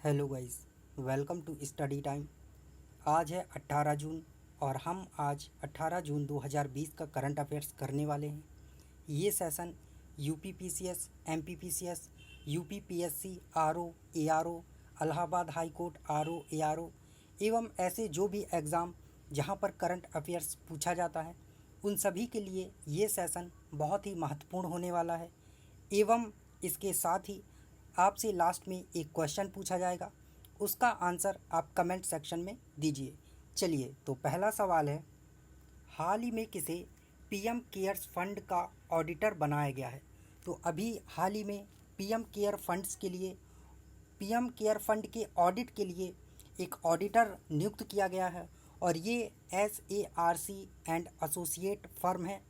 Hello guys, welcome to study time. आज है 18 जून और हम आज 18 जून 2020 का करंट अफेयर्स करने वाले हैं। ये session UP PCS, MP PCS, UP PSC, RO, ARO, Allahabad high court RO, ARO एवं ऐसे जो भी एग्ज़ाम जहां पर करंट अफेयर्स पूछा जाता है उन सभी के लिए ये सेशन बहुत ही महत्वपूर्ण होने वाला है। एवं इसके साथ ही आपसे लास्ट में एक क्वेश्चन पूछा जाएगा, उसका आंसर आप कमेंट सेक्शन में दीजिए। चलिए, तो पहला सवाल है, हाल ही में किसे पीएम केयर्स फंड का ऑडिटर बनाया गया है? तो अभी हाल ही में पीएम केयर फंड के ऑडिट के लिए एक ऑडिटर नियुक्त किया गया है और ये SARC एंड एसोसिएट फर्म है,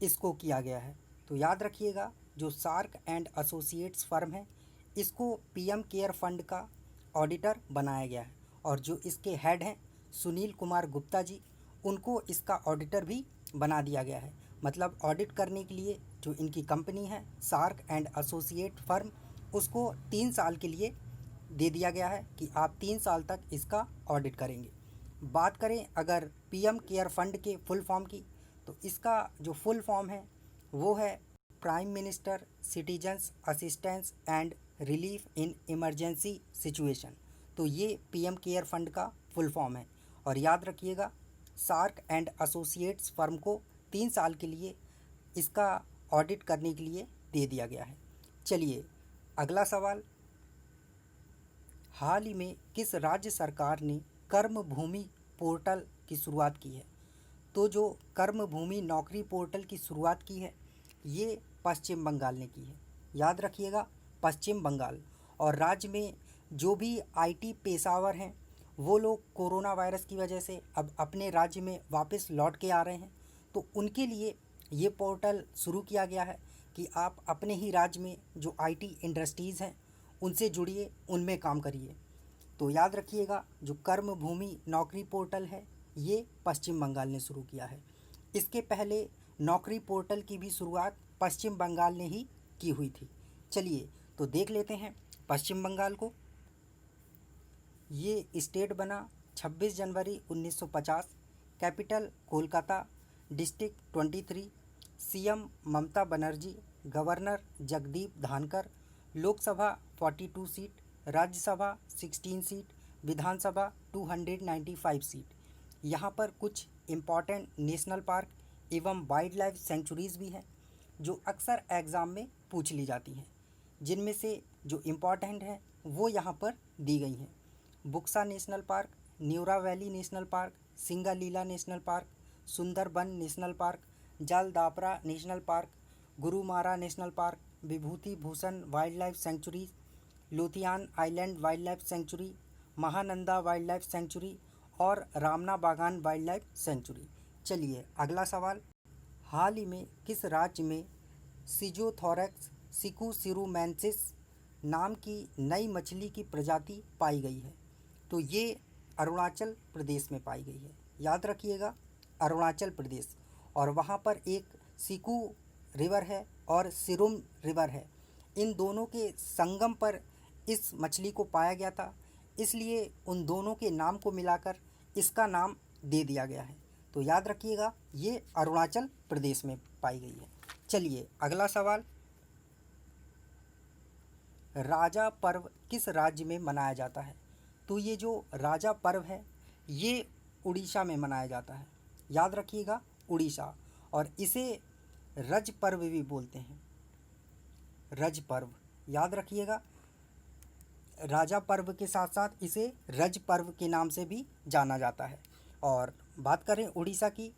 इसको किया गया है। तो याद रखिएगा, जो सार्क एंड एसोसिएट्स फर्म है इसको पीएम केयर फंड का ऑडिटर बनाया गया है और जो इसके हेड हैं सुनील कुमार गुप्ता जी, उनको इसका ऑडिटर भी बना दिया गया है। मतलब ऑडिट करने के लिए जो इनकी कंपनी है सार्क एंड एसोसिएट फर्म, उसको 3 साल के लिए दे दिया गया है कि आप 3 साल तक इसका ऑडिट करेंगे। बात करें अगर पीएम केयर फंड के फुल फॉर्म की, तो इसका जो फुल फॉर्म है वो है prime minister citizens assistance and relief in emergency situation. तो ये पीएम केयर फंड का फुल फॉर्म है। और याद रखिएगा, सार्क एंड एसोसिएट्स फर्म को 3 साल के लिए इसका ऑडिट करने के लिए दे दिया गया है। चलिए, अगला सवाल, हाल ही में किस राज्य सरकार ने कर्म भूमि पोर्टल की शुरुआत की है? तो जो कर्म भूमि नौकरी पोर्टल की शुरुआत की है ये पश्चिम बंगाल ने की है। याद रखिएगा, पश्चिम बंगाल। और राज्य में जो भी आईटी पेशावर हैं वो लोग कोरोना वायरस की वजह से अब अपने राज्य में वापस लौट के आ रहे हैं, तो उनके लिए ये पोर्टल शुरू किया गया है कि आप अपने ही राज्य में जो आईटी इंडस्ट्रीज़ हैं उनसे जुड़िए, उनमें काम करिए। तो याद रखिएगा, जो कर्म भूमि नौकरी पोर्टल है ये पश्चिम बंगाल ने शुरू किया है। इसके पहले नौकरी पोर्टल की भी शुरुआत पश्चिम बंगाल ने ही की हुई थी। चलिए, तो देख लेते हैं पश्चिम बंगाल को। ये स्टेट बना 26 जनवरी 1950, capital Kolkata, district 23, CM Mamata Banerjee, governor Jagdeep Dhankhar, Lok Sabha 42 seat, Rajya Sabha 16 seat, Vidhan Sabha 295 seat. यहाँ पर कुछ इम्पॉर्टेंट नेशनल पार्क एवं वाइल्ड लाइफ सेंचुरीज़ भी हैं जो अक्सर एग्ज़ाम में पूछ ली जाती हैं, जिनमें से जो इम्पॉर्टेंट हैं वो यहाँ पर दी गई हैं। Buxa national park, Neora valley national park, Singalila national park, Sundarban national park, Jaldapara national park, Gorumara national park, Bibhuti Bhushan wildlife sanctuary, Lothian island wildlife sanctuary, Mahananda wildlife sanctuary और रामना बागान वाइल्ड लाइफ सेंचुरी। चलिए, अगला सवाल, हाल ही में किस राज्य में सिजोथोरैक्स सिकुसिरुमेंसिस नाम की नई मछली की प्रजाति पाई गई है? तो ये अरुणाचल प्रदेश में पाई गई है। याद रखिएगा, अरुणाचल प्रदेश। और वहाँ पर एक सिकू रिवर है और सिरुम रिवर है, इन दोनों के संगम पर इस मछली को पाया गया था, इसलिए उन दोनों के नाम को मिलाकर इसका नाम दे दिया गया है। तो याद रखिएगा, ये अरुणाचल प्रदेश में पाई गई है। चलिए, अगला सवाल, राजा पर्व किस राज्य में मनाया जाता है? तो ये जो राजा पर्व है ये उड़ीसा में मनाया जाता है। याद रखिएगा, उड़ीसा। और इसे रज पर्व भी बोलते हैं, रज पर्व। याद रखिएगा, राजा पर्व के साथ साथ इसे रज पर्व के नाम से भी जाना जाता है। और बात करें उड़ीसा की,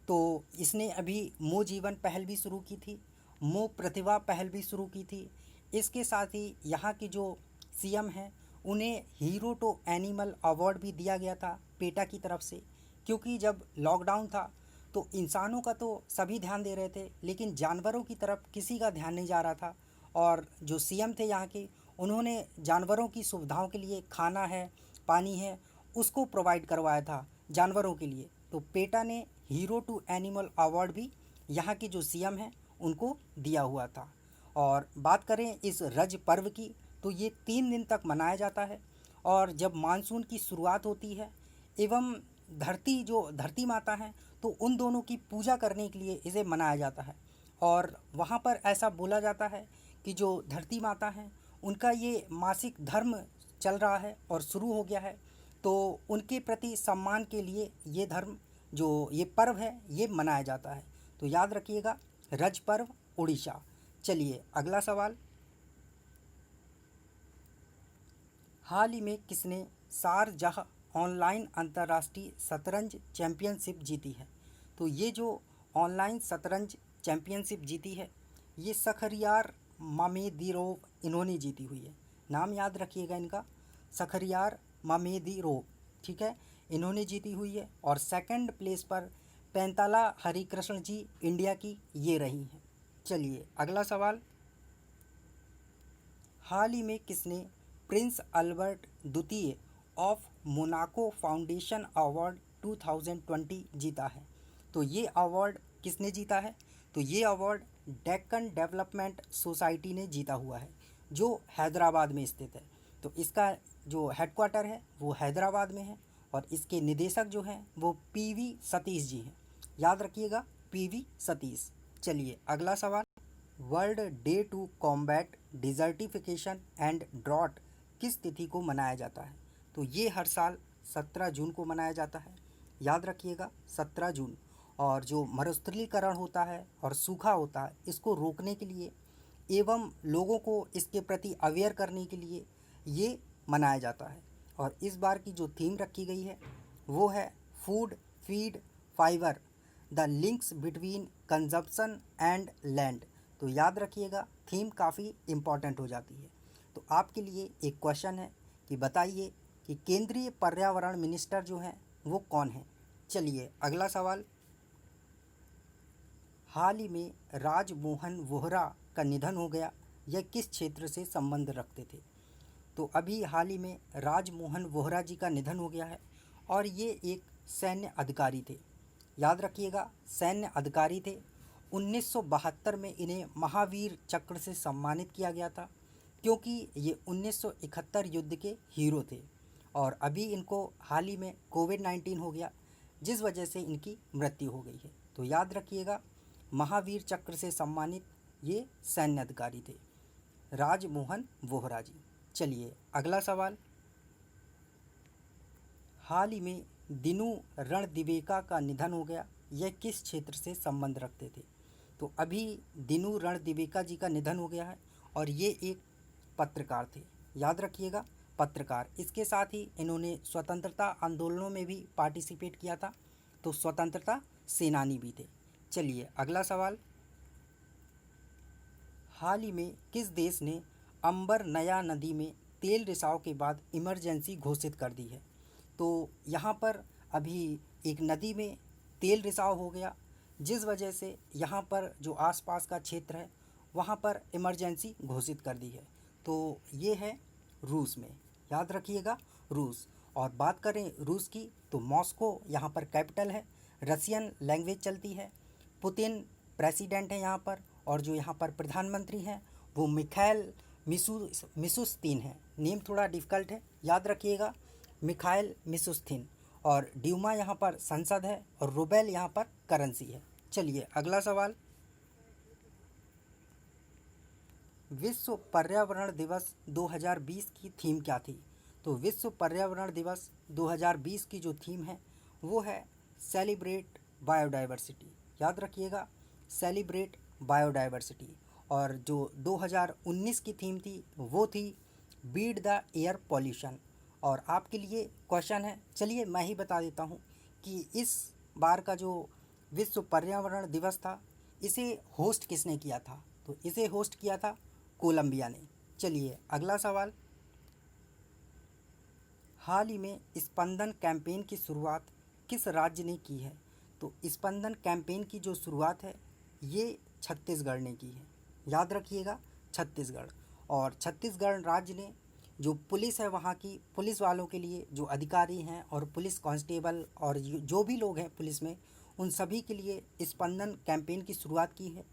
तो इसने अभी मो जीवन पहल भी शुरू की थी, मो प्रतिभा पहल भी शुरू की थी। इसके साथ ही यहाँ की जो सीएम हैं उन्हें हीरो टू एनिमल अवार्ड भी दिया गया था पेटा की तरफ से, क्योंकि जब लॉकडाउन था तो इंसानों का तो सभी ध्यान दे रहे थे लेकिन जानवरों की तरफ किसी का ध्यान नहीं जा रहा था। और जो सीएम थे यहाँ के, उन्होंने जानवरों की सुविधाओं के लिए खाना है, पानी है, उसको प्रोवाइड करवाया था जानवरों के लिए। तो पेटा ने हीरो टू एनिमल अवार्ड भी यहाँ के जो सीएम हैं उनको दिया हुआ था। और बात करें इस रज पर्व की, तो ये 3 दिन तक मनाया जाता है और जब मानसून की शुरुआत होती है एवं धरती माता हैं, तो उन दोनों की पूजा करने के लिए इसे मनाया जाता है। और वहाँ पर ऐसा बोला जाता है कि जो धरती माता हैं उनका ये मासिक धर्म चल रहा है और शुरू हो गया है, तो उनके प्रति सम्मान के लिए ये धर्म जो ये पर्व है ये मनाया जाता है। तो याद रखिएगा, रज पर्व उड़ीसा। चलिए अगला सवाल, हाल ही में किसने शारजाह ऑनलाइन अंतर्राष्ट्रीय शतरंज चैंपियनशिप जीती है? तो ये जो ऑनलाइन शतरंज चैंपियनशिप जीती है ये शखरियार मामेदीरोव इन्होंने जीती हुई है। नाम याद रखिएगा इनका, शखरियार मामेदीरोव, ठीक है, इन्होंने जीती हुई है। और सेकंड प्लेस पर पैंताला हरिकृष्ण जी इंडिया की ये रही हैं। चलिए अगला सवाल, हाल ही में किसने प्रिंस अल्बर्ट द्वितीय ऑफ मोनाको फाउंडेशन अवार्ड 2020 जीता है? तो ये अवार्ड किसने जीता है? तो ये अवार्ड डेक्कन डेवलपमेंट सोसाइटी ने जीता हुआ है, जो हैदराबाद में स्थित है। तो इसका जो हेडक्वार्टर है वो हैदराबाद में है और इसके निदेशक जो हैं वो पीवी सतीश जी हैं। याद रखिएगा, पीवी सतीश। चलिए अगला सवाल, world day to combat desertification and drought किस तिथि को मनाया जाता है? तो ये हर साल 17 जून को मनाया जाता है। याद रखिएगा, 17 जून। और जो मरुस्थलीकरण होता है और सूखा होता है इसको रोकने के लिए एवं लोगों को इसके प्रति अवेयर करने के लिए ये मनाया जाता है। और इस बार की जो थीम रखी गई है वो है food feed fibre, the links between consumption and land. तो याद रखिएगा, थीम काफ़ी इम्पॉर्टेंट हो जाती है। तो आपके लिए एक क्वेश्चन है कि बताइए कि केंद्रीय पर्यावरण मिनिस्टर जो हैं वो कौन है? चलिए अगला सवाल, हाल ही में राजमोहन वोहरा का निधन हो गया, यह किस क्षेत्र से संबंध रखते थे? तो अभी हाल ही में राजमोहन वोहरा जी का निधन हो गया है और ये एक सैन्य अधिकारी थे। याद रखिएगा, सैन्य अधिकारी थे। 1972 में इन्हें महावीर चक्र से सम्मानित किया गया था, क्योंकि ये 1971 युद्ध के हीरो थे। और अभी इनको हाल ही में कोविड-19 हो गया, जिस वजह से इनकी मृत्यु हो गई है। तो याद रखिएगा, महावीर चक्र से सम्मानित ये सैन्य अधिकारी थे, राजमोहन वोहरा जी। चलिए अगला सवाल, हाल ही में दिनू रणदिवेका का निधन हो गया, यह किस क्षेत्र से संबंध रखते थे? तो अभी दिनू रणदिवेका जी का निधन हो गया है और ये एक पत्रकार थे। याद रखिएगा, पत्रकार। इसके साथ ही इन्होंने स्वतंत्रता आंदोलनों में भी पार्टिसिपेट किया था, तो स्वतंत्रता सेनानी भी थे। चलिए अगला सवाल, हाल ही में किस देश ने अंबर नया नदी में तेल रिसाव के बाद इमरजेंसी घोषित कर दी है? तो यहाँ पर अभी एक नदी में तेल रिसाव हो गया, जिस वजह से यहाँ पर जो आसपास का क्षेत्र है वहाँ पर इमरजेंसी घोषित कर दी है। तो ये है रूस में। याद रखिएगा, रूस। और बात करें रूस की तो मॉस्को यहाँ पर कैपिटल है, रसियन लैंग्वेज चलती है, पुतिन प्रेसिडेंट है यहाँ पर, और जो यहाँ पर प्रधानमंत्री हैं वो मिखाइल मिशुस्तिन है। नेम थोड़ा डिफ़िकल्ट है, याद रखिएगा, मिखाइल मिशुस्तिन। और ड्यूमा यहाँ पर संसद है और रूबेल यहाँ पर करेंसी है। चलिए अगला सवाल, विश्व पर्यावरण दिवस 2020 की थीम क्या थी? तो विश्व पर्यावरण दिवस 2020 की जो थीम है वो है सेलिब्रेट बायोडाइवर्सिटी। याद रखिएगा, सेलिब्रेट बायोडाइवर्सिटी। और जो 2019 की थीम थी वो थी बीट द एयर पॉल्यूशन। और आपके लिए क्वेश्चन है, चलिए मैं ही बता देता हूँ कि इस बार का जो विश्व पर्यावरण दिवस था इसे होस्ट किसने किया था? तो इसे होस्ट किया था कोलंबिया ने। चलिए अगला सवाल, हाल ही में स्पंदन कैंपेन की शुरुआत किस राज्य ने की है? तो स्पंदन कैंपेन की जो शुरुआत है ये छत्तीसगढ़ ने की है। याद रखिएगा, छत्तीसगढ़। और छत्तीसगढ़ राज्य ने जो पुलिस है वहाँ की पुलिस वालों के लिए, जो अधिकारी हैं और पुलिस कांस्टेबल और जो भी लोग हैं पुलिस में, उन सभी के लिए स्पंदन कैंपेन की शुरुआत की है।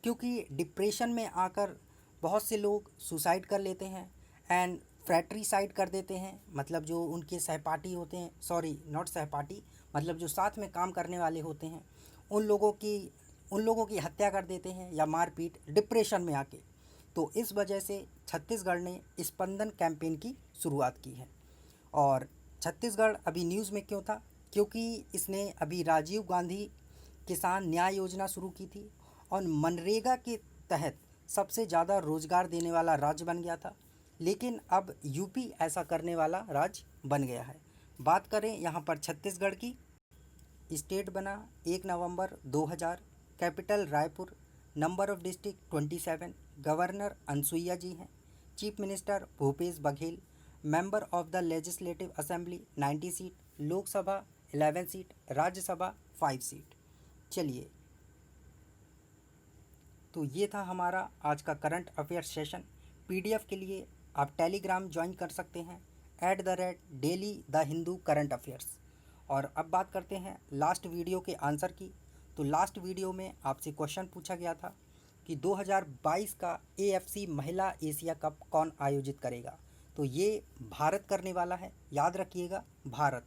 क्योंकि डिप्रेशन में आकर बहुत से लोग सुसाइड कर लेते हैं एंड फ्रैट्रिसाइड कर देते हैं, मतलब जो उनके सहपाठी होते हैं, सॉरी नॉट सहपाठी, मतलब जो साथ में काम करने वाले होते हैं, उन लोगों की हत्या कर देते हैं या मारपीट, डिप्रेशन में आके। तो इस वजह से छत्तीसगढ़ ने स्पंदन कैंपेन की शुरुआत की है। और छत्तीसगढ़ अभी न्यूज़ में क्यों था? क्योंकि इसने अभी राजीव गांधी किसान न्याय योजना शुरू की थी और मनरेगा के तहत सबसे ज़्यादा रोजगार देने वाला राज्य बन गया था। लेकिन अब यूपी ऐसा करने वाला राज्य बन गया है। बात करें यहाँ पर छत्तीसगढ़ की, स्टेट बना 1 नवंबर 2000, capital Raipur, number of district 27, governor Anusuiya ji हैं, chief minister Bhupesh Baghel, member of the legislative assembly 90 seat, Lok Sabha 11 seat, Rajya Sabha 5 seat. चलिए, तो ये था हमारा आज का करंट अफेयर सेशन। पीडीएफ के लिए आप टेलीग्राम ज्वाइन कर सकते हैं @daily the Hindu current affairs. और अब बात करते हैं लास्ट वीडियो के आंसर की। तो लास्ट वीडियो में आपसे क्वेश्चन पूछा गया था कि 2022 का AFC महिला एशिया कप कौन आयोजित करेगा? तो ये भारत करने वाला है, याद रखिएगा, भारत।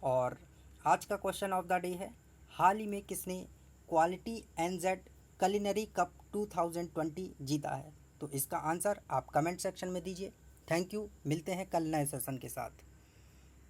और आज का क्वेश्चन ऑफ द डे है, हाल ही में किसने क्वालिटी NZ कलिनरी कप 2020 जीता है? तो इसका आंसर आप कमेंट सेक्शन में दीजिए। थैंक यू, मिलते हैं कल नए सेशन के साथ।